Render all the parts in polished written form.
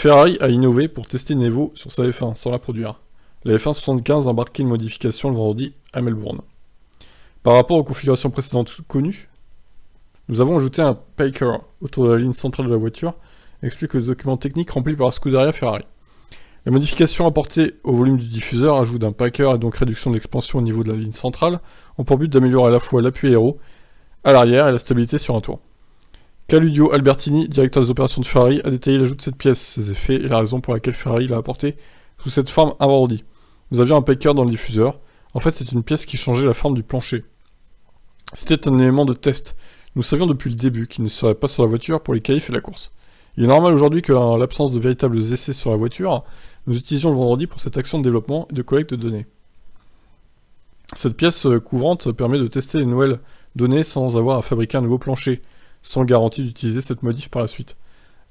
Ferrari a innové pour tester une Evo sur sa F1 sans la produire. La F1 75 a embarqué une modification le vendredi à Melbourne. Par rapport aux configurations précédentes connues, nous avons ajouté un piker autour de la ligne centrale de la voiture, explique le document technique rempli par la Scuderia Ferrari. La modification apportée au volume du diffuseur, ajout d'un piker et donc réduction de l'expansion au niveau de la ligne centrale, ont pour but d'améliorer à la fois l'appui aéro à l'arrière et la stabilité sur un tour. Claudio Albertini, directeur des opérations de Ferrari, a détaillé l'ajout de cette pièce, ses effets et la raison pour laquelle Ferrari l'a apporté sous cette forme un vendredi. Nous avions un piker dans le diffuseur. En fait, c'est une pièce qui changeait la forme du plancher. C'était un élément de test. Nous savions depuis le début qu'il ne serait pas sur la voiture pour les qualifs et la course. Il est normal aujourd'hui que, en l'absence de véritables essais sur la voiture, nous utilisions le vendredi pour cette action de développement et de collecte de données. Cette pièce couvrante permet de tester les nouvelles données sans avoir à fabriquer un nouveau plancher, sans garantie d'utiliser cette modif par la suite.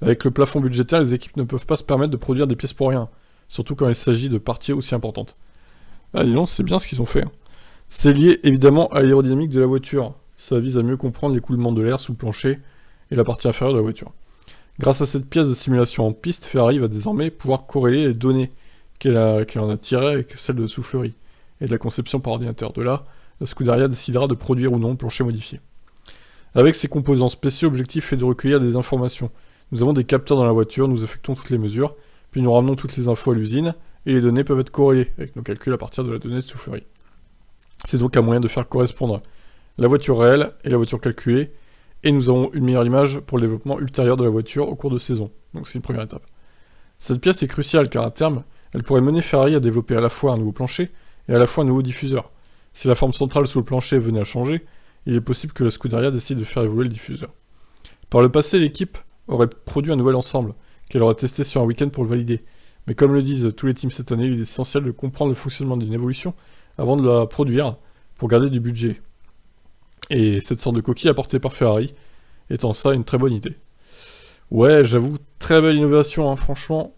Avec le plafond budgétaire, les équipes ne peuvent pas se permettre de produire des pièces pour rien, surtout quand il s'agit de parties aussi importantes. Ah, dis donc, c'est bien ce qu'ils ont fait. C'est lié évidemment à l'aérodynamique de la voiture. Ça vise à mieux comprendre l'écoulement de l'air sous le plancher et la partie inférieure de la voiture. Grâce à cette pièce de simulation en piste, Ferrari va désormais pouvoir corréler les données qu'elle en a tirées avec celles de soufflerie et de la conception par ordinateur. De là, la Scuderia décidera de produire ou non le plancher modifié. Avec ces composants spéciaux, l'objectif est de recueillir des informations. Nous avons des capteurs dans la voiture, nous affectons toutes les mesures, puis nous ramenons toutes les infos à l'usine, et les données peuvent être corrélées avec nos calculs à partir de la donnée de soufflerie. C'est donc un moyen de faire correspondre la voiture réelle et la voiture calculée, et nous avons une meilleure image pour le développement ultérieur de la voiture au cours de saison. Donc c'est une première étape. Cette pièce est cruciale car à terme, elle pourrait mener Ferrari à développer à la fois un nouveau plancher et à la fois un nouveau diffuseur. Si la forme centrale sous le plancher venait à changer, il est possible que la Scuderia décide de faire évoluer le diffuseur. Par le passé, l'équipe aurait produit un nouvel ensemble, qu'elle aurait testé sur un week-end pour le valider. Mais comme le disent tous les teams cette année, il est essentiel de comprendre le fonctionnement d'une évolution avant de la produire pour garder du budget. Et cette sorte de coquille apportée par Ferrari étant ça une très bonne idée. Ouais, j'avoue, très belle innovation, hein, franchement,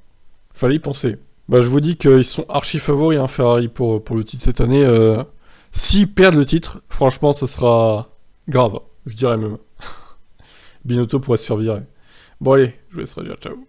fallait y penser. Bah, je vous dis qu'ils sont archi favoris, hein, Ferrari, pour le titre cette année. S'ils perdent le titre, franchement, ça sera grave, je dirais même. Binotto pourrait se faire virer. Bon allez, je vous laisse dire ciao.